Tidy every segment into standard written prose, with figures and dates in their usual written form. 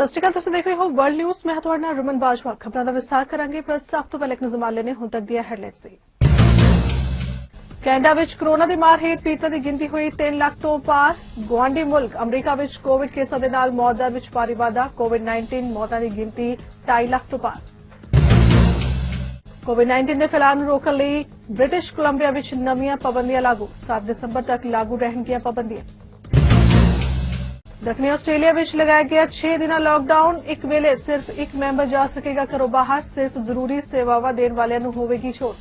सत श्री अकाल, तुसीं देख रहे हो वर्ल्ड न्यूज़। मैं तुहाडे नाल रमन बाजवा। खबरां दा विस्तार करांगे, पर सब तो पहले एक नज़र मार लेने हुण तक दी हेडलाइन्स दी। कैनेडा विच कोरोना दी मार हेठ पीड़ितां दी गिनती हुई 3 लाख तो पार। गुआंढी मुल्क अमरीका विच कोविड केसां दे नाल मौत दर विच भारी वाधा। कोविड-19 मौतां दी गिनती 2.5 लाख तो पार। कोविड-19 दे फैलाव नूं रोकण लई ब्रिटिश कोलंबिया विच नवीं पाबंदियां लागू। 7 दिसंबर तक लागू रहणगीਆਂ पाबंदियां। दक्षिणी आस्ट्रेलिया विच लगाया गया 6 दिन लॉकडाउन। एक वेले सिर्फ एक मैंबर जा सकेगा घरों बाहर। सिर्फ जरूरी सेवावां देण वालियां नूं होवेगी छूट।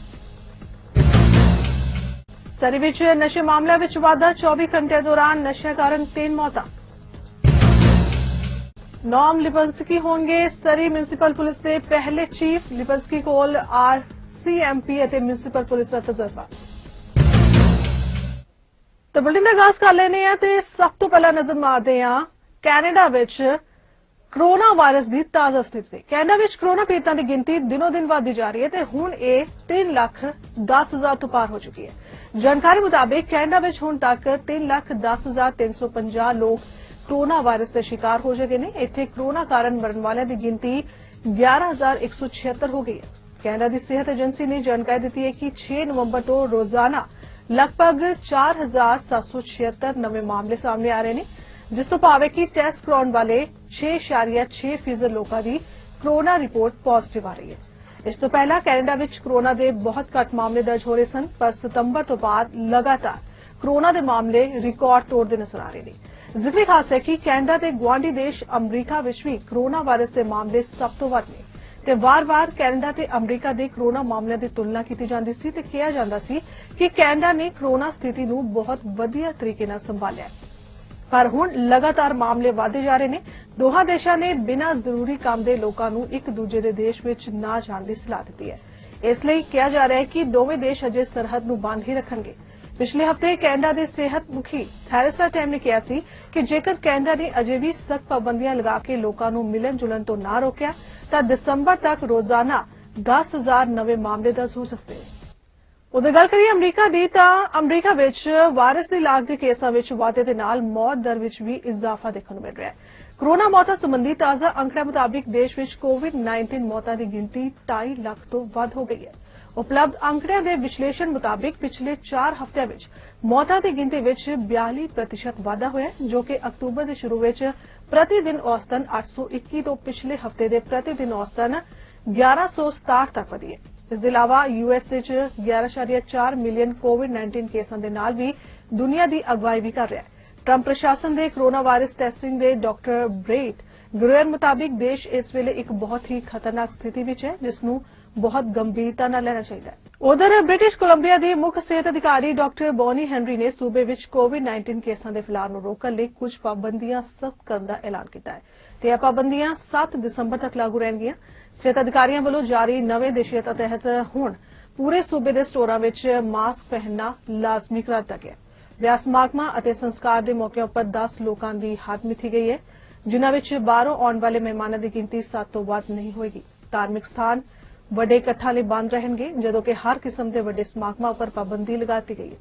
सरी विच नशे मामलों विच वाधा। 24 घंटे दौरान नशे कारण 3 मौतां। नॉम लिबंस्की होंगे सरी म्यूनिसिपल पुलिस के पहले चीफ। लिबंस्की कोल RCMP ਅਤੇ म्यूनिसिपल पुलिस का तजर्बा। तो बुलेटिन का आगाज कर लेने हैं ते सब तो पहला नजर मारते हैं कैनेडा विच कोरोना वायरस की ताज़ा स्थिति। कैनेडा विच कोरोना पीड़ितां की गिनती दिनों दिन बढ़ती जा रही है ते हुण ये 3,10,000 तो पार हो चुकी है। जानकारी मुताबिक कैनेडा विच हुण तक 3,10,350 लोग कोरोना वायरस के शिकार हो चुके हैं। इत्थे कोरोना कारण मरण वालों की गिनती 11,176 हो गई है। कैनेडा की सेहत एजेंसी ने जानकारी दी है कि 6 नवंबर तो रोजाना लगभग 4,776 नवे मामले सामने आ रहे हैं, जिस तो भाव है कि टेस्ट कराने वाले 6.6% लोगों की कोरोना रिपोर्ट पॉजिटिव आ रही है। इस तो पहला कैनेडा विच कोरोना के बहुत घट मामले दर्ज हो रहे सन, पर सितंबर तो बाद लगातार कोरोना के मामले रिकॉर्ड तोड़ते नजर आ रहे हैं। जिक्र खास है कि कैनेडा के गुआंढी देश अमरीका विच भी कोरोना वायरस के मामले सब तो वध ने ते वार-वार कैनेडा ते अमरीका के कोरोना मामलों की तुलना की जाती सी ते कहा जाता सी कि कैनेडा ने कोरोना स्थिति नूं बहुत वधिया तरीके नाल संभालिया, पर हुण लगातार मामले बढ़ते जा रहे हैं। दोहां देशां ने बिना जरूरी काम के लोगों नूं एक दूजे के देश में ना जाने की सलाह दी है। इसलिए कहा जा रहा है कि दोवें देश अजे सरहद नूं बंद ही रखणगे। पिछले हफ्ते कैनेडा के सेहत मुखी थेरेसा टैम ने कहा सी कि जेकर कैनेडा ने अजे भी सख्त पाबंदियां लगा के लोगों नूं मिलन जुलन तो ना रोकिया तो दिसंबर तक रोजाना 10,000 नवे मामले दर्ज हो सकते हैं। उधर गल करिए अमरीका की, तो अमरीका विच वायरस की लाग के केसां विच वाधे दे नाल मौत दर विच भी इजाफा देखने को मिल रहा है। कोरोना मौतां संबंधी ताज़ा अंकड़े मुताबिक देश विच कोविड-19 मौतां की गिनती 2.5 लाख तो वध हो गई है। उपलब्ध अंकड़ियां के विश्लेषण मुताबिक पिछले 4 हफ्तियां विच मौतां की गिनती विच 42% वाधा होया, जो कि अक्तूबर के शुरू विच प्रतिदिन औसतन 821 तो पिछले हफ्ते के प्रतिदिन औसतन 1167 तक वधी है। इसके अलावा यूएस 11.4 मिलियन कोविड-19 केसां दे नाल भी दुनिया की अगवाई भी कर रहा है। ट्रंप प्रशासन के कोरोना वायरस टेस्टिंग के डॉक्टर ब्रेट गुरेर मुताबिक देश इस वेले एक बहुत ही खतरनाक स्थिति में है, जिसनूं बहुत गंभीरता नाल लेना चाहिए। उधर ब्रिटिश कोलंबिया के मुख्य सेहत अधिकारी डॉक्टर बॉनी हेनरी ने सूबे विच कोविड-19 केसां के फैलाव नूं रोकण लई कुछ पाबंदियां सख्त करने का ऐलान किया है ते यह पाबंदियां 7 दिसंबर तक लागू रहणगीਆਂ। सेहत अधिकारियों वालों जारी नवे दिशा तहत हुण पूरे सूबे के स्टोरां विच मास्क पहनना लाजमी करार दिता गया। विआह समागमां अते संस्कार के मौके पर 10 लोगों की हद मिथी गई है, जिन्हां विच बाहरों आउण वाले मेहमानों की गिनती 7 तो वध नहीं होएगी। धार्मिक स्थान वड्डे इकट्ठा लई बंद रहणगे, जदों कि हर किस्म के वड्डे समागमां उपर पाबंदी लगा दी गई है।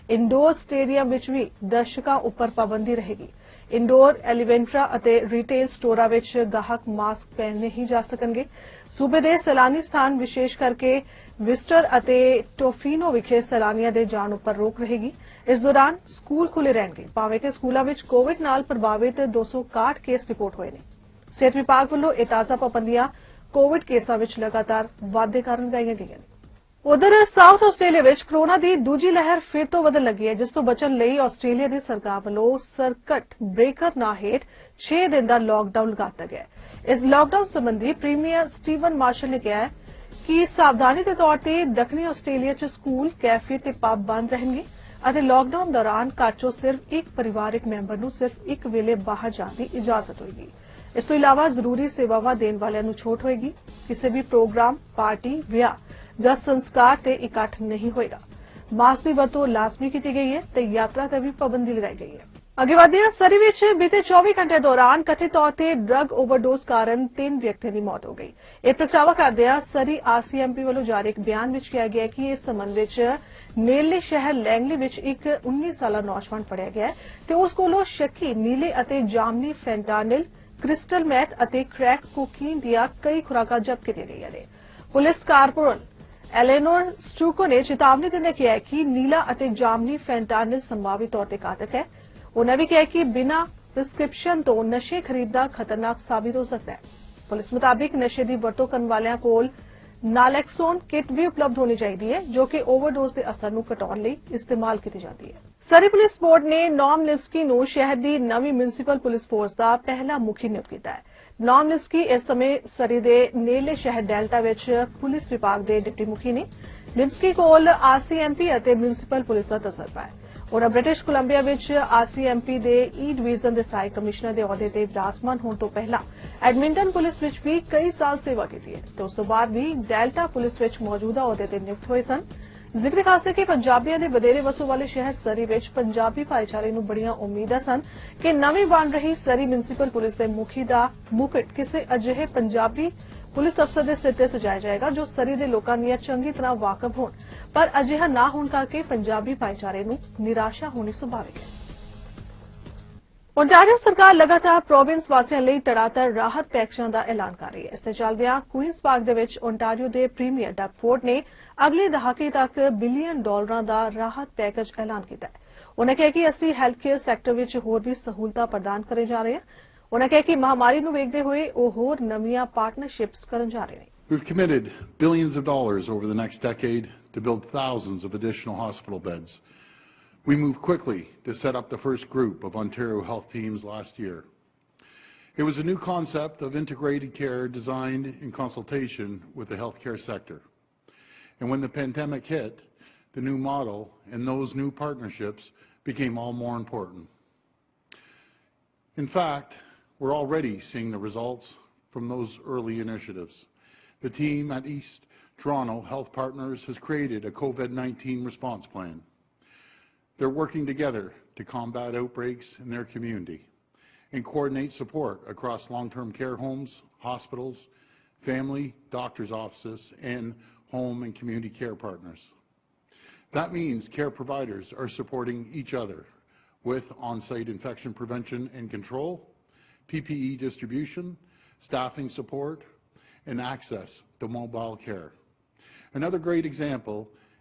इंडोर स्टेडियम विच भी दर्शकों उपर पाबंदी रहेगी। इंडोर एलीवेंट्रा अते रिटेल स्टोरां विच गाहक मास्क पहने ही जा सकणगे। सूबे के सैलानी स्थान विशेष करके विस्टर अते टोफिनो विखे सैलानियों के जाण उपर रोक रहेगी। इस दौरान स्कूल खुले रहणगे, भावें कि स्कूलों विच कोविड नाल प्रभावित 261 केस रिपोर्ट होए ने। सेहत विभाग वालों ये ताज़ा पाबंदियां कोविड केसां विच लगातार वाधे कारण लगाईਆਂ गईਆਂ ਨੇ। उधर साउथ आस्ट्रेलिया विच कोरोना की दूजी लहर फिर तो बदल लगी है, जिस तो बचन लई आस्ट्रेलिया की सरकार वालों सर्किट ब्रेकर ना हेठ 6 दिन का लॉकडाउन लगा दिता गया है। इस लॉकडाउन संबंधी प्रीमियर स्टीवन मार्शल ने कहा है कि सावधानी के तौर पर दक्षिणी आस्ट्रेलिया च स्कूल, कैफे ते पब बंद रहेंगे और लॉकडाउन दौरान घर चों सिर्फ एक परिवारक मैंबर नूं सिर्फ एक वेले बाहर जाने की इजाजत होगी। इस तो इलावा जरूरी सेवावां देण वालियां नूं छूट होएगी। किसी भी प्रोग्राम, पार्टी, विआह ਜਾਂ संस्कार ते इकट्ठ नहीं होएगा। मास्क की वरतों लाजमी की गई है तो यात्रा पर भी पाबंदी लगाई गई है। अगे बढ़ते हैं, सरी विच बीते 24 घंटे दौरान कथित तौर पर ड्रग ओवरडोज कारण 3 व्यक्तियों की मौत हो गई। यह प्रगटावा करदिआं सरी RCMP वालों जारी एक बयान में कहा गया कि इस संबंध में नेड़ले शहर लैंगली विच एक 19 साला नौजवान फड़िया गया है तो उस कोलों शक्की नीले अते जामनी फैंटानिल क्रिस्टल मैथ ਅਤੇ क्रैक कोकीन ਦੀਆਂ ਕਈ ਖੁਰਾਕਾਂ ਜ਼ਬਤ ਕੀਤੀਆਂ ਗਈਆਂ ਨੇ। ਪੁਲਿਸ ਕਾਰਪੋਰਲ एलेनोर स्टूको ने चेतावनी देने किया है कि नीला ਅਤੇ जामनी फैंटानिल संभावी तौर पर घातक है। उन्होंने भी कहा कि बिना प्रिस्क्रिप्शन तो नशे खरीदना खतरनाक साबित हो सकता है। पुलिस मुताबिक नशे की वरतों करने वालियां कोल नालैक्सोन किट भी उपलब्ध होनी चाहिए जो कि ओवरडोज के असर को घटाने लई इस्तेमाल की जाती है। सरी पुलिस बोर्ड ने नॉम लिस्की नूं शहर की नवी म्यूनसिपल पुलिस फोर्स का पहला मुखी नियुक्त किया है। नॉम लिस्की इस समय सरी के नेड़ले शहर डेल्टा विच पुलिस विभाग के डिप्टी मुखी ने। लिस्की कोल आरसीएमपी और म्यूनसिपल पुलिस का तजर्बा है। उन्होंने ब्रिटिश कोलंबिया विच आरसीएमपी के ई डिवीजन के सहायक कमिश्नर के अहुदे ते विराजमान होने तो पहला एडमिंटन पुलिस विच भी कई साल सेवा की है तो उस तो बाद भी डेल्टा पुलिस विच मौजूदा अहुदे ते नियुक्त हुए सन। जिक्र खास है कि पंजाबियों के वधेरे वसों वाले शहर सरी विच पंजाबी भाईचारे नूं बड़ियां उम्मीदां सन कि नवीं बन रही सरी म्यूनसिपल पुलिस के मुखी का मुकुट किसी अजिहे पंजाबी पुलिस अफसर के सिर ते सजाया जाएगा जो सरी के लोगों दी चंगी तरह वाकफ होण, पर अजिहा ना होने करके पंजाबी भाईचारे नूं निराशा होनी सुभाविक है। ओंटारियो सरकार लगातार प्रोविंस वासियों ਲਈ तड़ातर राहत पैकेजां ਦਾ ऐलान कर रही है। इससे चलदियां क्वींस पार्क ਦੇ ਵਿੱਚ ओंटारियो के प्रीमियर डग फोर्ड ने अगले दहाके तक $1 बिलियन का राहत पैकेज ऐलान किया है। उन्होंने कहा कि असं हैल्थ केयर सैक्टर में होर भी सहूलतां प्रदान करे जा रहे हैं। उन्होंने कहा कि महामारी को वेखते हुए वो होर नवीं पार्टनरशिप्स करन जा रहे हैं। We've committed billions of dollars over the next decade to build thousands of additional hospital beds. We moved quickly to set up the first group of Ontario health teams last year. It was a new concept of integrated care designed in consultation with the healthcare sector. And when the pandemic hit, the new model and those new partnerships became all more important. In fact, we're already seeing the results from those early initiatives. The team at East Toronto Health Partners has created a COVID-19 response plan. They're working together to combat outbreaks in their community and coordinate support across long-term care homes, hospitals, family, doctor's offices, and home and community care partners. That means care providers are supporting each other with on-site infection prevention and control, PPE distribution, staffing support, and access to mobile care. Another great example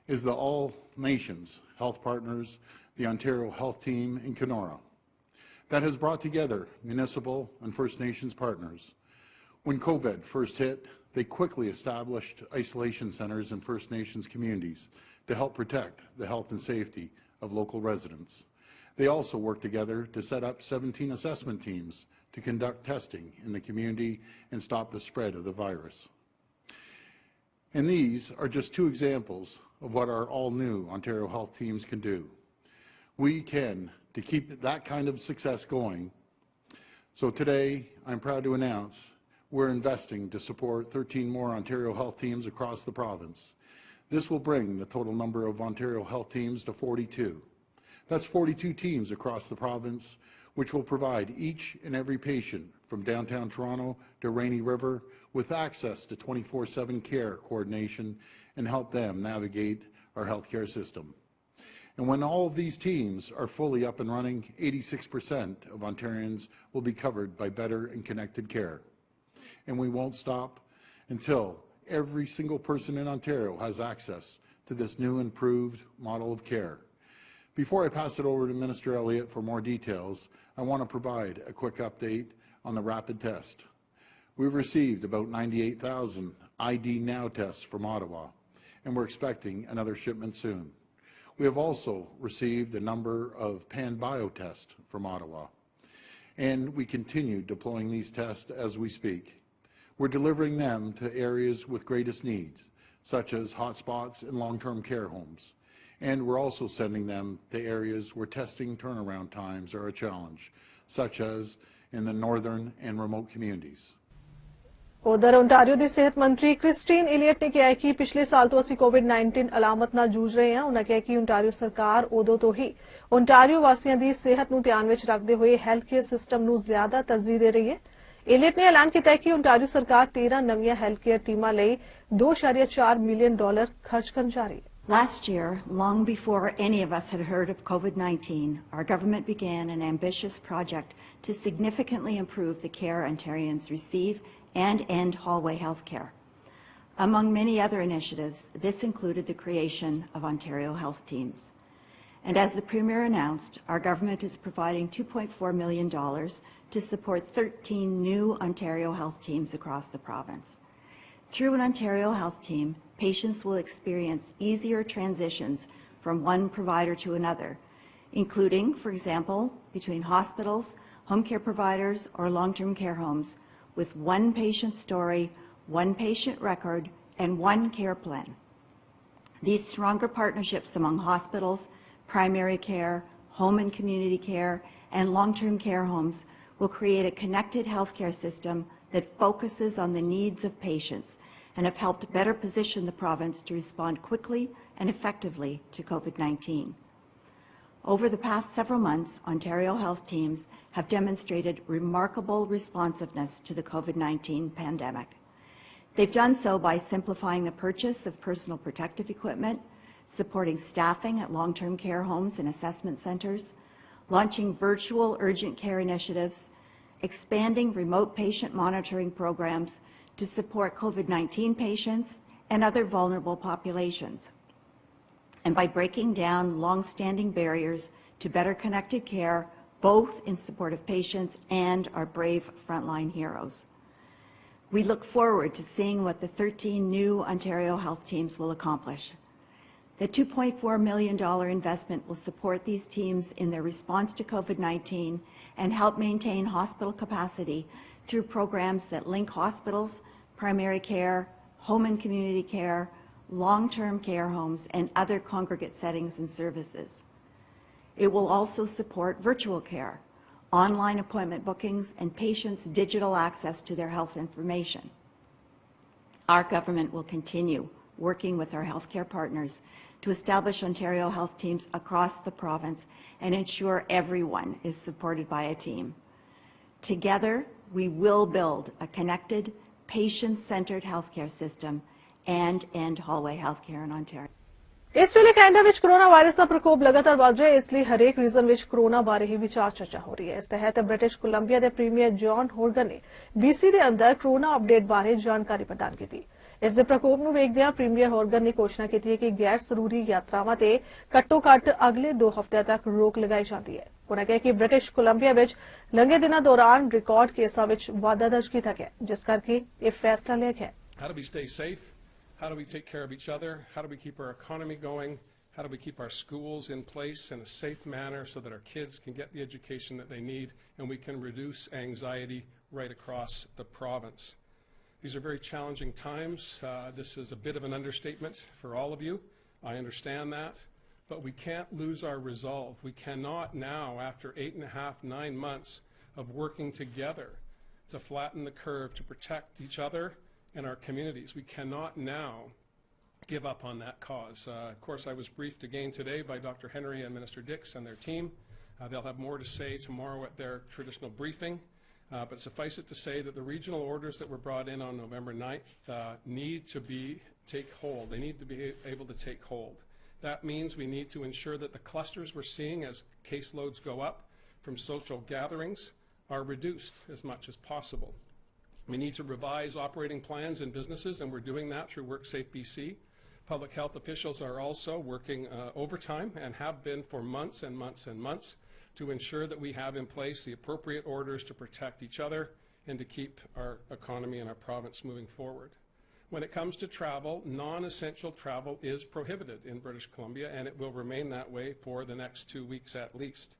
is the All Nations Health Partners, the Ontario Health Team in Kenora, that has brought together municipal and First Nations partners. When COVID first hit, they quickly established isolation centres in First Nations communities to help protect the health and safety of local residents. They also worked together to set up 17 assessment teams to conduct testing in the community and stop the spread of the virus. And these are just two examples of what our all-new Ontario Health Teams can do. We can, to keep that kind of success going. So today, I'm proud to announce we're investing to support 13 more Ontario Health Teams across the province. This will bring the total number of Ontario Health Teams to 42. That's 42 teams across the province, which will provide each and every patient from downtown Toronto to Rainy River with access to 24/7 care coordination and help them navigate our healthcare system. And when all of these teams are fully up and running, 86% of Ontarians will be covered by better and connected care. And we won't stop until every single person in Ontario has access to this new improved model of care. Before I pass it over to Minister Elliott for more details, I want to provide a quick update on the rapid test. We've received about 98,000 ID Now tests from Ottawa, and we're expecting another shipment soon. We have also received a number of pan-bio tests from Ottawa, and we continue deploying these tests as we speak. We're delivering them to areas with greatest needs, such as hotspots and long-term care homes. And we're also sending them to areas where testing turnaround times are a challenge, such as in the northern and remote communities. उधर Ontario की सेहत मंत्री Christine Elliot ने कहा है कि पिछले साल तो असी कोविड-19 अलामत नाल जूझ रहे हैं। उन्होंने कहा कि ओंटारियो सरकार उदों तो ही ओंटारियो वासियों की सेहत नूं ध्यान विच रखते हुए हैल्थ केयर सिस्टम नूं ज्यादा तरजीह दे रही है। इलियट ने ऐलान किया है कि ओंटारियो सरकार 13 नवीं हैल्थ केयर टीमां लई $2.4 मिलियन खर्च करन जा रही है। Last year, long before any of us had heard of COVID-19, our government began an ambitious project to significantly improve the care Ontarians receive and end hallway health care. Among many other initiatives, this included the creation of Ontario Health Teams. And as the Premier announced, our government is providing $2.4 million to support 13 new Ontario Health Teams across the province. Through an Ontario Health Team, patients will experience easier transitions from one provider to another, including, for example, between hospitals, home care providers, or long-term care homes, with one patient story, one patient record, and one care plan. These stronger partnerships among hospitals, primary care, home and community care, and long-term care homes will create a connected healthcare system that focuses on the needs of patients and have helped better position the province to respond quickly and effectively to COVID-19. Over the past several months, Ontario Health Teams have demonstrated remarkable responsiveness to the COVID-19 pandemic. They've done so by simplifying the purchase of personal protective equipment, supporting staffing at long-term care homes and assessment centres, launching virtual urgent care initiatives, expanding remote patient monitoring programs to support COVID-19 patients and other vulnerable populations, and by breaking down long-standing barriers to better connected care, both in support of patients and our brave frontline heroes. We look forward to seeing what the 13 new Ontario Health Teams will accomplish. The $2.4 million investment will support these teams in their response to COVID-19 and help maintain hospital capacity through programs that link hospitals, primary care, home and community care, long-term care homes, and other congregate settings and services. It will also support virtual care, online appointment bookings, and patients' digital access to their health information. Our government will continue working with our healthcare partners to establish Ontario Health Teams across the province and ensure everyone is supported by a team. Together, we will build a connected, patient-centered healthcare system and end hallway healthcare in Ontario. इस वेले Canada विच corona virus का प्रकोप लगातार बढ़ रहा है, इसलिए हरेक रीजन विच कोरोना बारे ही विचार चर्चा हो रही है। इस तहत ब्रिटिश कोलंबिया के प्रीमियर जॉन होर्गन ने बीसी के अंदर कोरोना अपडेट बारे जानकारी प्रदान की थी। इस दे प्रकोप नूं वेखदिआं प्रीमियर होर्गन ने घोषणा की है कि गैर जरूरी यात्रावां ते घट्टो-घट्ट अगले 2 हफ्तिਆਂ तक रोक लगाई जाती है। उन्होंने कहा कि ब्रिटिश कोलंबिया विच लंघे दिनां दौरान रिकॉर्ड केसां विच वाधा दर्ज कीता गया, जिस करके यह फैसला लिया गया। How do we stay safe? How do we take care of each other? How do we keep our economy going? How do we keep our schools in place in a safe manner so that our kids can get the education that they need and we can reduce anxiety right across the province? These are very challenging times. This is a bit of an understatement for all of you. I understand that. But we can't lose our resolve. We cannot now, after 8.5, 9 months of working together to flatten the curve, to protect each other and our communities, we cannot now give up on that cause. Of course, I was briefed again today by Dr. Henry and Minister Dix and their team. They'll have more to say tomorrow at their traditional briefing. But suffice it to say that the regional orders that were brought in on November 9th need to take hold. They need to be able to take hold. That means we need to ensure that the clusters we're seeing as caseloads go up from social gatherings are reduced as much as possible. We need to revise operating plans in businesses, and we're doing that through WorkSafe BC. Public health officials are also working overtime and have been for months and months and months to ensure that we have in place the appropriate orders to protect each other and to keep our economy and our province moving forward. When it comes to travel, non-essential travel is prohibited in British Columbia, and it will remain that way for the next 2 weeks at least.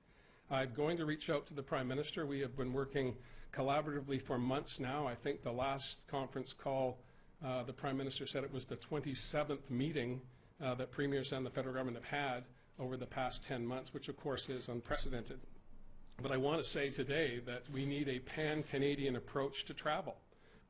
I'm going to reach out to the Prime Minister. We have been working collaboratively for months now. I think the last conference call, the Prime Minister said it was the 27th meeting that Premiers and the federal government have had over the past 10 months, which of course is unprecedented. But I want to say today that we need a pan-Canadian approach to travel.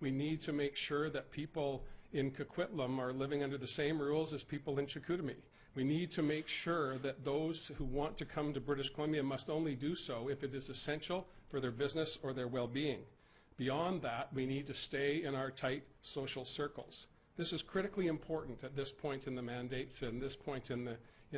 We need to make sure that people in Coquitlam are living under the same rules as people in Chicoutimi. We need to make sure that those who want to come to British Columbia must only do so if it is essential for their business or their well-being. Beyond that, we need to stay in our tight social circles. This is critically important at this point in the mandates and this point in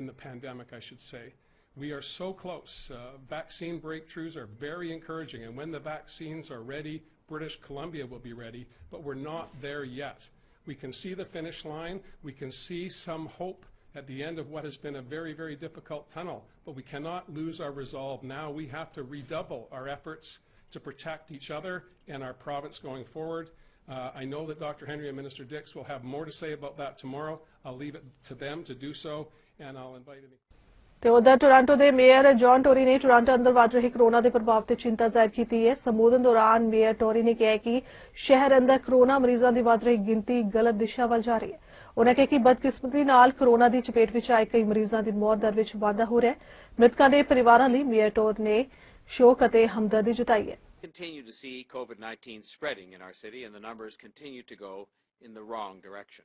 the pandemic, I should say. We are so close. Vaccine breakthroughs are very encouraging, and when the vaccines are ready, British Columbia will be ready, but we're not there yet. We can see the finish line. We can see some hope at the end of what has been a very, very difficult tunnel, but we cannot lose our resolve now. We have to redouble our efforts to protect each other and our province going forward. I know that Dr. Henry and Minister Dix will have more to say about that tomorrow. I'll leave it to them to do so, and I'll invite any. ਤੇ ਉਧਰ Toronto ਦੇ mayor John Tory ਨੇ Toronto ਅੰਦਰ ਵੱਧ ਰਹੇ corona ਦੇ ਪ੍ਰਭਾਵ ਤੇ ਚਿੰਤਾ ਜ਼ਾਹਿਰ ਕੀਤੀ ਹੈ। ਸੰਬੋਧਨ ਦੌਰਾਨ ਮੇਅਰ ਟੋਰੀ ਨੇ ਕਿਹਾ ਕਿ ਸ਼ਹਿਰ ਅੰਦਰ ਕਰੋਨਾ ਮਰੀਜ਼ਾਂ ਦੀ ਵੱਧ ਰਹੀ ਗਿਣਤੀ ਗਲਤ ਦਿਸ਼ਾ ਵੱਲ ਜਾ ਰਹੀ ਹੈ। ਉਨ੍ਹਾਂ ਕਿਹਾ ਕਿ ਬਦਕਿਸਮਤੀ ਨਾਲ ਕਰੋਨਾ ਦੀ ਚਪੇਟ ਵਿੱਚ ਆਏ ਕਈ ਮਰੀਜ਼ਾਂ ਦੀ ਮੌਤ ਦਰ ਵਿੱਚ ਵਾਧਾ ਹੋ ਰਿਹਾ ਹੈ। ਮ੍ਰਿਤਕਾਂ ਦੇ ਪਰਿਵਾਰਾਂ ਲਈ ਮੇਅਰ ਟੋਰੀ ਨੇ ਸ਼ੋਕ ਅਤੇ ਹਮਦਰਦੀ ਜਤਾਈ ਹੈ। Continue to see COVID-19 spreading in our city, and the numbers continue to go in the wrong direction.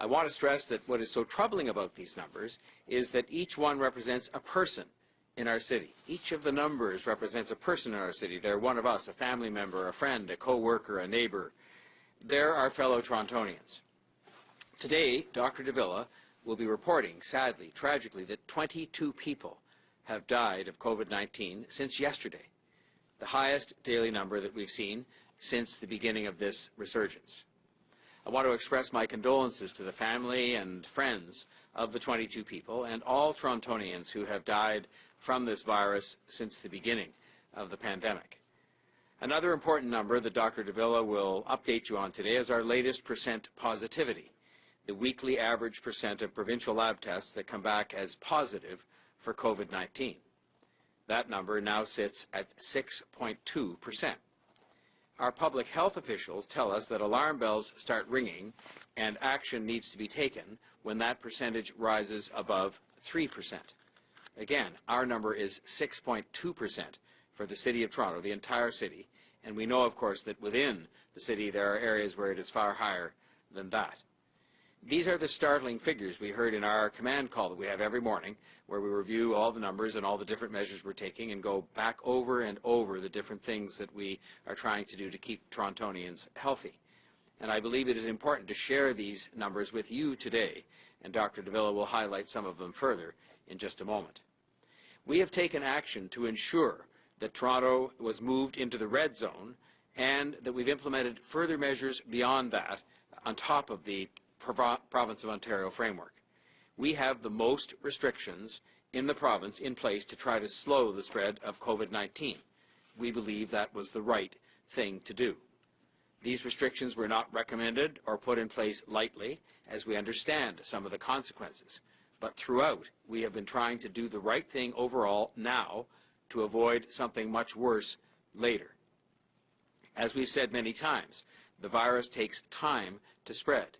I want to stress that what is so troubling about these numbers is that each one represents a person in our city. Each of the numbers represents a person in our city. They're one of us, a family member, a friend, a co-worker, a neighbor. They're our fellow Torontonians. Today, Dr. de Villa will be reporting, sadly, tragically, that 22 people have died of COVID-19 since yesterday, the highest daily number that we've seen since the beginning of this resurgence. I want to express my condolences to the family and friends of the 22 people and all Torontonians who have died from this virus since the beginning of the pandemic. Another important number that Dr. de Villa will update you on today is our latest percent positivity, the weekly average percent of provincial lab tests that come back as positive for COVID-19. That number now sits at 6.2%. Our public health officials tell us that alarm bells start ringing and action needs to be taken when that percentage rises above 3%. Again, our number is 6.2% for the City of Toronto, the entire city, and we know, of course, that within the city there are areas where it is far higher than that. These are the startling figures we heard in our command call that we have every morning, where we review all the numbers and all the different measures we're taking and go back over and over the different things that we are trying to do to keep Torontonians healthy. And I believe it is important to share these numbers with you today, and Dr. de Villa will highlight some of them further in just a moment. We have taken action to ensure that Toronto was moved into the red zone and that we've implemented further measures beyond that on top of the Province of Ontario framework. We have the most restrictions in the province in place to try to slow the spread of COVID-19. We believe that was the right thing to do. These restrictions were not recommended or put in place lightly, as we understand some of the consequences. But throughout, we have been trying to do the right thing overall now to avoid something much worse later. As we've said many times, the virus takes time to spread.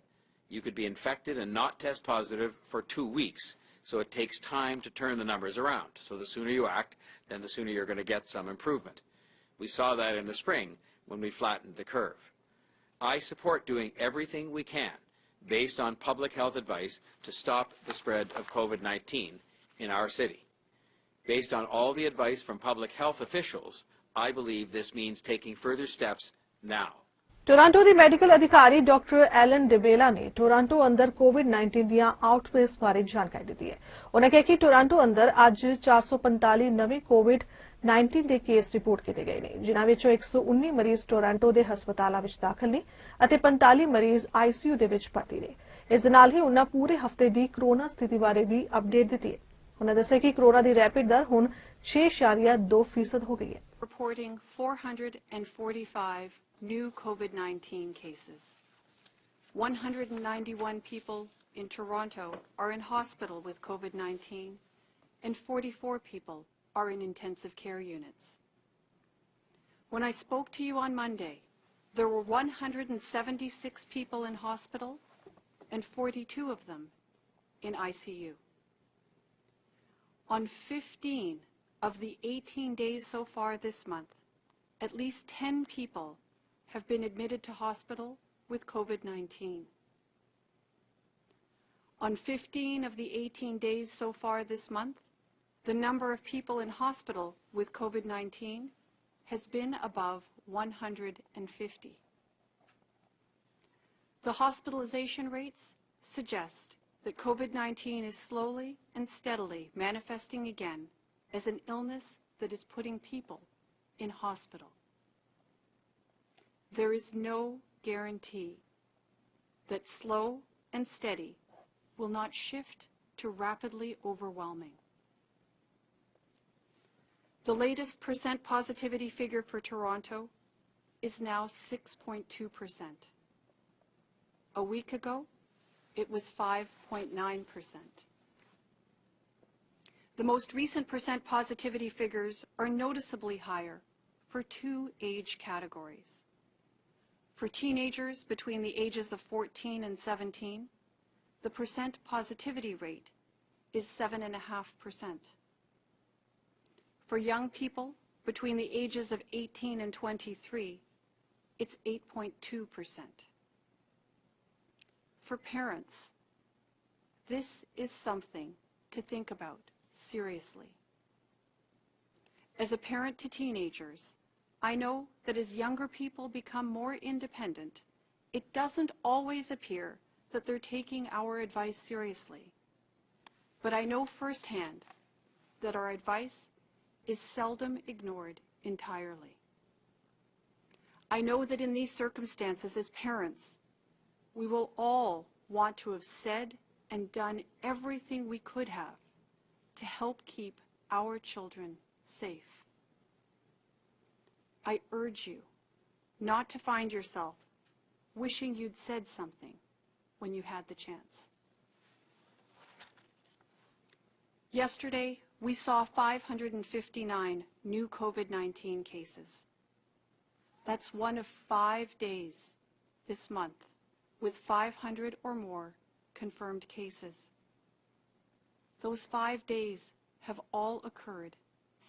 You could be infected and not test positive for 2 weeks, so it takes time to turn the numbers around. So the sooner you act, then the sooner you're going to get some improvement. We saw that in the spring when we flattened the curve. I support doing everything we can based on public health advice to stop the spread of COVID-19 in our city. Based on all the advice from public health officials, I believe this means taking further steps now. Toronto the medical ਅਧਿਕਾਰੀ doctor Allen ਡਿਬੇਲਾ ਨੇ Toronto ਅੰਦਰ ਕੋਵਿਡ-19 ਦੀਆਂ ਆਊਟਬ੍ਰੇਕਸ ਬਾਰੇ ਜਾਣਕਾਰੀ ਦਿੱਤੀ ਹੈ। ਉਨ੍ਹਾਂ ਕਿਹਾ ਕਿ ਟੋਰਾਂਟੋ ਅੰਦਰ ਅੱਜ 445 ਨਵੇਂ ਕੋਵਿਡ-19 ਦੇ ਕੇਸ ਰਿਪੋਰਟ ਕੀਤੇ ਗਏ ਨੇ, ਜਿਨ੍ਹਾਂ ਵਿੱਚੋਂ 119 ਮਰੀਜ਼ ਟੋਰਾਂਟੋ ਦੇ ਹਸਪਤਾਲਾਂ ਵਿੱਚ ਦਾਖਲ ਨੇ ਅਤੇ 45 ਮਰੀਜ਼ ਆਈਸੀਯੂ ਦੇ ਵਿੱਚ ਭਰਤੀ ਨੇ। ਇਸ ਦੇ ਨਾਲ ਹੀ ਉਨ੍ਹਾਂ ਪੂਰੇ ਹਫ਼ਤੇ ਦੀ ਕਰੋਨਾ ਸਥਿਤੀ ਬਾਰੇ ਵੀ ਅਪਡੇਟ ਦਿੱਤੀ ਹੈ। ਉਨ੍ਹਾਂ ਦੱਸਿਆ ਕਿ ਕਰੋਨਾ ਦੀ ਰੈਪਿਡ ਦਰ ਹੁਣ 6.2% ਹੋ ਗਈ ਹੈ। Reporting 445 new COVID-19 cases. 191 people in Toronto are in hospital with COVID-19 and 44 people are in intensive care units. When I spoke to you on Monday, there were 176 people in hospital and 42 of them in ICU. On 15 of the 18 days so far this month, at least 10 people have been admitted to hospital with COVID-19. On 15 of the 18 days so far this month, the number of people in hospital with COVID-19 has been above 150. The hospitalization rates suggest that COVID-19 is slowly and steadily manifesting again as an illness that is putting people in hospital. There is no guarantee that slow and steady will not shift to rapidly overwhelming. The latest percent positivity figure for Toronto is now 6.2%. A week ago, it was 5.9%. The most recent percent positivity figures are noticeably higher for two age categories. For teenagers between the ages of 14 and 17, the percent positivity rate is 7.5%. For young people between the ages of 18 and 23, it's 8.2%. For parents, this is something to think about seriously. As a parent to teenagers, I know that as younger people become more independent, it doesn't always appear that they're taking our advice seriously. But I know firsthand that our advice is seldom ignored entirely. I know that in these circumstances, as parents, we will all want to have said and done everything we could have to help keep our children safe. I urge you not to find yourself wishing you'd said something when you had the chance. Yesterday, we saw 559 new COVID-19 cases. That's one of 5 days this month with 500 or more confirmed cases. Those 5 days have all occurred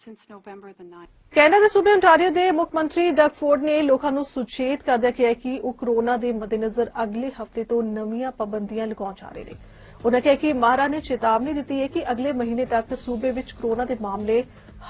since November the 9th. Canada ਦੇ ਸੂਬੇ Ontario ਦੇ ਮੁੱਖ ਮੰਤਰੀ Doug Ford ਨੇ ਲੋਕਾਂ ਨੂੰ ਸੁਚੇਤ ਕਰਦਿਆਂ ਕਿਹਾ ਕਿ ਉਹ ਕੋਰੋਨਾ ਦੇ ਮੱਦੇਨਜ਼ਰ ਅਗਲੇ ਹਫ਼ਤੇ ਤੋਂ ਨਵੀਆਂ ਪਾਬੰਦੀਆਂ ਲਗਾਉਣ ਜਾ ਰਹੇ ਨੇ। ਉਨ੍ਹਾਂ ਕਿਹਾ ਕਿ ਮਹਾਰਾ ਨੇ ਚੇਤਾਵਨੀ ਦਿੱਤੀ ਹੈ ਕਿ ਅਗਲੇ ਮਹੀਨੇ ਤੱਕ ਸੂਬੇ ਵਿੱਚ ਕੋਰੋਨਾ ਦੇ ਮਾਮਲੇ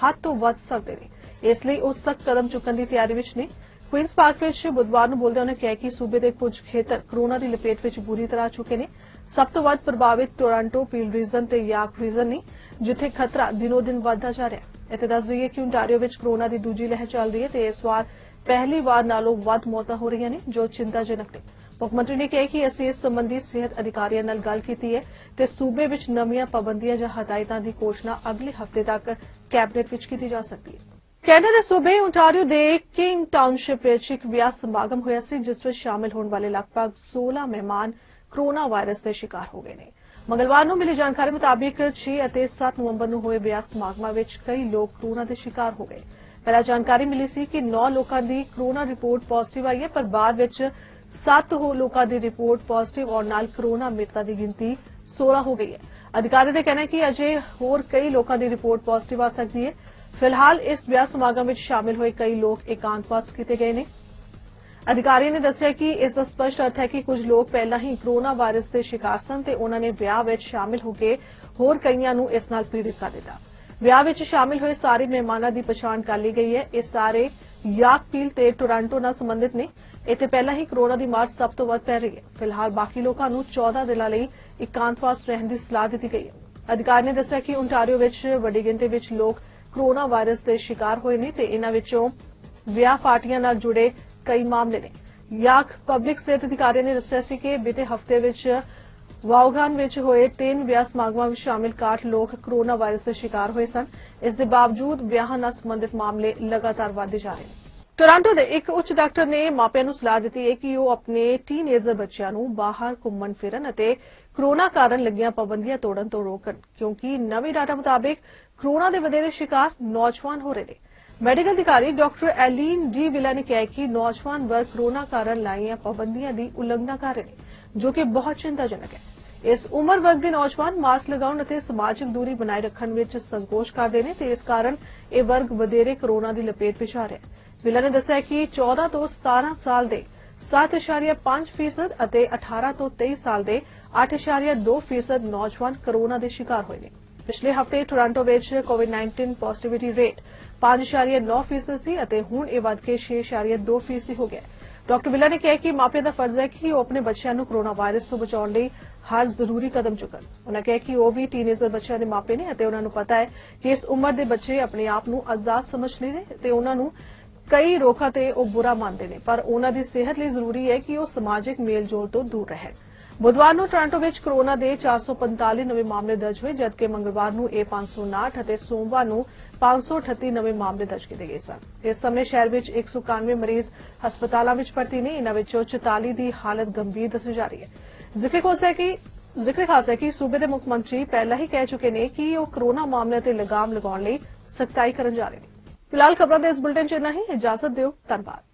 ਹੱਦ ਤੋਂ ਵੱਧ ਸਕਦੇ ਨੇ, ਇਸ ਲਈ ਉਹ ਸਖਤ ਕਦਮ ਚੁੱਕਣ ਦੀ ਤਿਆਰੀ ਵਿੱਚ ਨੇ। ਕੁਈਨਸ ਪਾਰਕ ਵਿੱਚ ਬੁੱਧਵਾਰ ਨੂੰ ਬੋਲਦਿਆਂ ਉਨ੍ਹਾਂ ਕਿਹਾ ਕਿ ਸੂਬੇ ਦੇ ਕੁਝ ਖੇਤਰ ਕੋਰੋਨਾ ਦੀ ਲਪੇਟ ਵਿੱਚ ਬੁਰੀ ਤਰ੍ਹਾਂ ਆ ਚੁੱਕੇ ਨੇ। ਸਭ ਤੋਂ ਵੱਧ ਪ੍ਰਭਾਵਿਤ ਟੋਰਾਂਟੋ, ਪੀਲ ਰੀਜਨ ਤੇ ਯਾਰਕ ਰੀਜਨ ਨੇ, ਜਿੱਥੇ ਖਤਰਾ ਦਿਨੋਂ ਦਿਨ ਵੱਧਦਾ ਜਾ ਰਿਹਾ ਹੈ। ਇੱਥੇ ਦੱਸ ਦਈਏ ਕਿ ਓਨਟਾਰੀਓ ਵਿੱਚ ਕੋਰੋਨਾ ਦੀ ਦੂਜੀ ਲਹਿਰ ਚੱਲ ਰਹੀ ਹੈ ਤੇ ਇਸ ਵਾਰ ਪਹਿਲੀ ਵਾਰ ਨਾਲੋਂ ਵੱਧ ਮੌਤਾਂ ਹੋ ਰਹੀਆਂ ਨੇ, ਜੋ ਚਿੰਤਾਜਨਕ ਨੇ। ਮੁੱਖ ਮੰਤਰੀ ਨੇ ਕਿਹਾ ਕਿ ਅਸੀਂ ਇਸ ਸੰਬੰਧੀ ਸਿਹਤ ਅਧਿਕਾਰੀਆਂ ਨਾਲ ਗੱਲ ਕੀਤੀ ਹੈ ਤੇ ਸੂਬੇ ਵਿੱਚ ਨਵੀਆਂ ਪਾਬੰਦੀਆਂ ਜਾਂ ਹਦਾਇਤਾਂ ਦੀ ਘੋਸ਼ਣਾ ਅਗਲੇ ਹਫ਼ਤੇ ਤੱਕ ਕੈਬਨਿਟ ਵਿੱਚ ਕੀਤੀ ਜਾ ਸਕਦੀ ਹੈ। ਕੈਨੇਡਾ ਦੇ ਸੂਬੇ ਓਨਟਾਰੀਓ ਦੇ ਕਿੰਗ ਟਾਊਨਸ਼ਿਪ ਵਿੱਚ ਇੱਕ ਵਿਆਹ ਸਮਾਗਮ ਹੋਇਆ ਸੀ, ਜਿਸ ਵਿੱਚ ਸ਼ਾਮਿਲ ਹੋਣ ਵਾਲੇ ਲਗਭਗ 16 ਮਹਿਮਾਨ ਕੋਰੋਨਾ ਵਾਇਰਸ ਦੇ ਸ਼ਿਕਾਰ ਹੋ ਗਏ ਨੇ। ਮੰਗਲਵਾਰ ਨੂੰ ਮਿਲੀ ਜਾਣਕਾਰੀ ਮੁਤਾਬਿਕ 6 ਅਤੇ 7 ਨਵੰਬਰ ਨੂੰ ਹੋਏ ਵਿਆਹ ਸਮਾਗਮਾਂ ਵਿੱਚ ਕਈ ਲੋਕ ਕੋਰੋਨਾ ਦੇ ਸ਼ਿਕਾਰ ਹੋ ਗਏ। ਪਹਿਲਾਂ ਜਾਣਕਾਰੀ ਮਿਲੀ ਸੀ ਕਿ 9 ਲੋਕਾਂ ਦੀ ਕੋਰੋਨਾ ਰਿਪੋਰਟ ਪੋਜ਼ਿਟਿਵ ਆਈ ਹੈ, ਪਰ ਬਾਅਦ ਵਿੱਚ 7 ਹੋਰ ਲੋਕਾਂ ਦੀ ਰਿਪੋਰਟ ਪੋਜ਼ਿਟਿਵ ਆਉਣ ਨਾਲ ਕੋਰੋਨਾ ਮ੍ਰਿਤਾਂ ਦੀ ਗਿਣਤੀ 16 ਹੋ ਗਈ ਹੈ। ਅਧਿਕਾਰੀ ਦਾ ਕਹਿਣਾ ਹੈ ਕਿ ਅਜੇ ਹੋਰ ਕਈ ਲੋਕਾਂ ਦੀ ਰਿਪੋਰਟ ਪੋਜ਼ਿਟਿਵ ਆ ਸਕਦੀ ਹੈ। ਫਿਲਹਾਲ ਇਸ ਵਿਆਹ ਸਮਾਗਮ ਵਿੱਚ ਸ਼ਾਮਿਲ ਹੋਏ ਕਈ ਲੋਕ ਇਕਾਂਤਵਾਸ ਕੀਤੇ ਗਏ ਨੇ। ਅਧਿਕਾਰੀਆਂ ਨੇ ਦੱਸਿਆ ਕਿ ਇਸ ਦਾ ਸਪਸ਼ਟ ਅਰਥ ਹੈ ਕਿ ਕੁਝ ਲੋਕ ਪਹਿਲਾਂ ਹੀ ਕੋਰੋਨਾ ਵਾਇਰਸ ਦੇ ਸ਼ਿਕਾਰ ਸਨ ਤੇ ਉਨ੍ਹਾਂ ਨੇ ਵਿਆਹ ਵਿੱਚ ਸ਼ਾਮਿਲ ਹੋ ਕੇ ਹੋਰ ਕਈਆਂ ਨੂੰ ਇਸ ਨਾਲ ਪੀੜਿਤ ਕਰ ਦਿੱਤਾ। ਵਿਆਹ ਵਿੱਚ ਸ਼ਾਮਿਲ ਹੋਏ ਸਾਰੇ ਮਹਿਮਾਨਾਂ ਦੀ ਪਛਾਣ ਕਰ ਲਈ ਗਈ ਹੈ। ਇਹ ਸਾਰੇ ਯਾਰਕਵੀਲ ਤੇ ਟੋਰਾਂਟੋ ਨਾਲ ਸੰਬੰਧਿਤ ਨੇ। ਇੱਥੇ ਪਹਿਲਾਂ ਹੀ ਕੋਰੋਨਾ ਦੀ ਮਾਰ ਸਭ ਤੋਂ ਵੱਧ ਪੈ ਰਹੀ ਹੈ। ਫਿਲਹਾਲ ਬਾਕੀ ਲੋਕਾਂ ਨੂੰ 14 ਦਿਨਾਂ ਲਈ ਇਕਾਂਤਵਾਸ ਰਹਿਣ ਦੀ ਸਲਾਹ ਦਿੱਤੀ ਗਈ ਹੈ। ਅਧਿਕਾਰੀ ਨੇ ਦੱਸਿਆ ਕਿ ਓਨਟਾਰੀਓ ਵਿੱਚ ਵੱਡੀ ਗਿਣਤੀ ਵਿੱਚ ਲੋਕ ਕੋਰੋਨਾ ਵਾਇਰਸ ਦੇ ਸ਼ਿਕਾਰ ਹੋਏ ਨੇ ਤੇ ਇਨ੍ਹਾਂ ਵਿੱਚੋਂ ਵਿਆਹ ਪਾਰਟੀਆਂ ਨਾਲ ਜੁੜੇ ਕਈ ਮਾਮਲੇ ਨੇ। ਯਾਰਕ ਪਬਲਿਕ ਸਿਹਤ ਅਧਿਕਾਰੀ ਨੇ ਦੱਸਿਆ ਸੀ ਕਿ ਬੀਤੇ ਹਫ਼ਤੇ ਵਿੱਚ ਵਾਉਗਾਨ ਵਿੱਚ ਹੋਏ 3 ਵਿਆਹ ਸਮਾਗਮਾਂ ਵਿੱਚ ਸ਼ਾਮਿਲ 61 ਲੋਕ ਕੋਰੋਨਾ ਵਾਇਰਸ ਦੇ ਸ਼ਿਕਾਰ ਹੋਏ ਸਨ। ਇਸ ਦੇ ਬਾਵਜੂਦ ਵਿਆਹਾਂ ਨਾਲ ਸੰਬੰਧਿਤ ਮਾਮਲੇ ਲਗਾਤਾਰ ਵਧਦੇ ਜਾ ਰਹੇ ਨੇ। ਟੋਰਾਂਟੋ ਦੇ ਇੱਕ ਉੱਚ ਡਾਕਟਰ ਨੇ ਮਾਪਿਆਂ ਨੂੰ ਸਲਾਹ ਦਿੱਤੀ ਹੈ ਕਿ ਉਹ ਆਪਣੇ ਟੀਨਏਜਰ ਬੱਚਿਆਂ ਨੂੰ ਬਾਹਰ ਘੁੰਮਣ ਫਿਰਨ ਅਤੇ ਕੋਰੋਨਾ ਕਾਰਨ ਲੱਗੀਆਂ ਪਾਬੰਦੀਆਂ ਤੋੜਨ ਤੋਂ ਰੋਕਣ, ਕਿਉਂਕਿ ਨਵੇਂ ਡਾਟਾ ਮੁਤਾਬਿਕ ਕੋਰੋਨਾ ਦੇ ਵਧੇਰੇ ਸ਼ਿਕਾਰ ਨੌਜਵਾਨ ਹੋ ਰਹੇ ਨੇ। ਮੈਡੀਕਲ ਅਧਿਕਾਰੀ ਡਾਕਟਰ ਐਲੀਨ ਡੀ ਵਿਲਾ ਨੇ ਕਿਹਾ ਕਿ ਨੌਜਵਾਨ ਵਰਗ ਕੋਰੋਨਾ ਕਾਰਨ ਲਾਈਆਂ ਪਾਬੰਦੀਆਂ ਦੀ ਉਲੰਘਣਾ ਕਰ ਰਹੇ ਨੇ, ਜੋ ਕਿ ਬਹੁਤ ਚਿੰਤਾਜਨਕ ਹੈ। ਇਸ ਉਮਰ ਵਰਗ ਦੇ ਨੌਜਵਾਨ ਮਾਸਕ ਲਗਾਉਣ ਅਤੇ ਸਮਾਜਿਕ ਦੂਰੀ ਬਣਾਏ ਰੱਖਣ ਵਿੱਚ ਸੰਕੋਚ ਕਰਦੇ ਨੇ ਤੇ ਇਸ ਕਾਰਨ ਇਹ ਵਰਗ ਵਧੇਰੇ ਕੋਰੋਨਾ ਦੀ ਲਪੇਟ ਵਿੱਚ ਆ ਰਿਹਾ ਹੈ। ਵਿਲਾ ਨੇ ਦੱਸਿਆ ਕਿ 14 ਤੋਂ 17 ਸਾਲ ਦੇ 7.5% ਅਤੇ 18 ਤੋਂ 23 ਸਾਲ ਦੇ 8.2% ਨੌਜਵਾਨ ਕੋਰੋਨਾ ਦੇ ਸ਼ਿਕਾਰ ਹੋਏ ਨੇ। ਪਿਛਲੇ ਹਫ਼ਤੇ ਟੋਰਾਂਟੋ ਵਿੱਚ ਕੋਵਿਡ-19 ਪੋਜ਼ਿਟਿਵਿਟੀ ਰੇਟ 5.9% ਸੀ ਅਤੇ ਹੁਣ ਇਹ ਵਧ ਕੇ 6.2% ਹੋ ਗਿਆ। ਡਾਕਟਰ ਵਿਲਾ ਨੇ ਕਿਹਾ ਕਿ ਮਾਪਿਆਂ ਦਾ ਫਰਜ਼ ਹੈ ਕਿ ਉਹ ਆਪਣੇ ਬੱਚਿਆਂ ਨੂੰ ਕੋਰੋਨਾ ਵਾਇਰਸ ਤੋਂ ਬਚਾਉਣ ਲਈ ਹਰ ਜ਼ਰੂਰੀ ਕਦਮ ਚੁੱਕਣ। ਉਹਨਾਂ ਕਿਹਾ ਕਿ ਉਹ ਵੀ ਟੀਨੇਜਰ ਬੱਚਿਆਂ ਦੇ ਮਾਪੇ ਨੇ ਅਤੇ ਉਹਨਾਂ ਨੂੰ ਪਤਾ ਹੈ ਕਿ ਇਸ ਉਮਰ ਦੇ ਬੱਚੇ ਆਪਣੇ ਆਪ ਨੂੰ ਆਜ਼ਾਦ ਸਮਝਦੇ ਨੇ ਤੇ ਉਹਨਾਂ ਨੂੰ ਕਈ ਰੋਕਾਂ ਤੇ ਉਹ ਬੁਰਾ ਮੰਨਦੇ ਨੇ, ਪਰ ਉਹਨਾਂ ਦੀ ਸਿਹਤ ਲਈ ਜ਼ਰੂਰੀ ਹੈ ਕਿ ਉਹ ਸਮਾਜਿਕ ਮੇਲ-ਜੋਲ ਤੋਂ ਦੂਰ ਰਹਿਣ। ਬੁੱਧਵਾਰ ਨੂੰ ਟੋਰਾਂਟੋ ਵਿੱਚ ਕੋਰੋਨਾ ਦੇ 445 ਨਵੇਂ ਮਾਮਲੇ ਦਰਜ ਹੋਏ, ਜਦਕਿ ਮੰਗਲਵਾਰ ਨੂੰ ਇਹ 559 ਅਤੇ ਸੋਮਵਾਰ ਨੂੰ 538 ਨਵੇਂ ਮਾਮਲੇ ਦਰਜ ਕੀਤੇ ਗਏ ਸਨ। ਇਸ ਸਮੇਂ ਸ਼ਹਿਰ ਵਿੱਚ 191 ਮਰੀਜ਼ ਹਸਪਤਾਲਾਂ ਵਿੱਚ ਭਰਤੀ ਨੇ। ਇਨ੍ਹਾਂ ਵਿੱਚੋਂ 44 ਦੀ ਹਾਲਤ ਗੰਭੀਰ ਦੱਸੀ ਜਾ ਰਹੀ ਹੈ। ਜ਼ਿਕਰ ਖਾਸ ਹੈ ਕਿ ਸੂਬੇ ਦੇ ਮੁੱਖ ਮੰਤਰੀ ਪਹਿਲਾਂ ਹੀ ਕਹਿ ਚੁੱਕੇ ਨੇ ਕਿ ਉਹ ਕੋਰੋਨਾ ਮਾਮਲਿਆਂ ਤੇ ਲਗਾਮ ਲਗਾਉਣ ਲਈ ਸਖਤਾਈ ਕਰਨ ਜਾ ਰਹੇ ਨੇ। ਫਿਲਹਾਲ ਖਬਰਾਂ ਦੇ ਇਸ ਬੁਲੇਟਿਨ 'ਚ ਇੰਨਾ ਹੀ। ਇਜਾਜ਼ਤ ਦਿਓ। ਧੰਨਵਾਦ।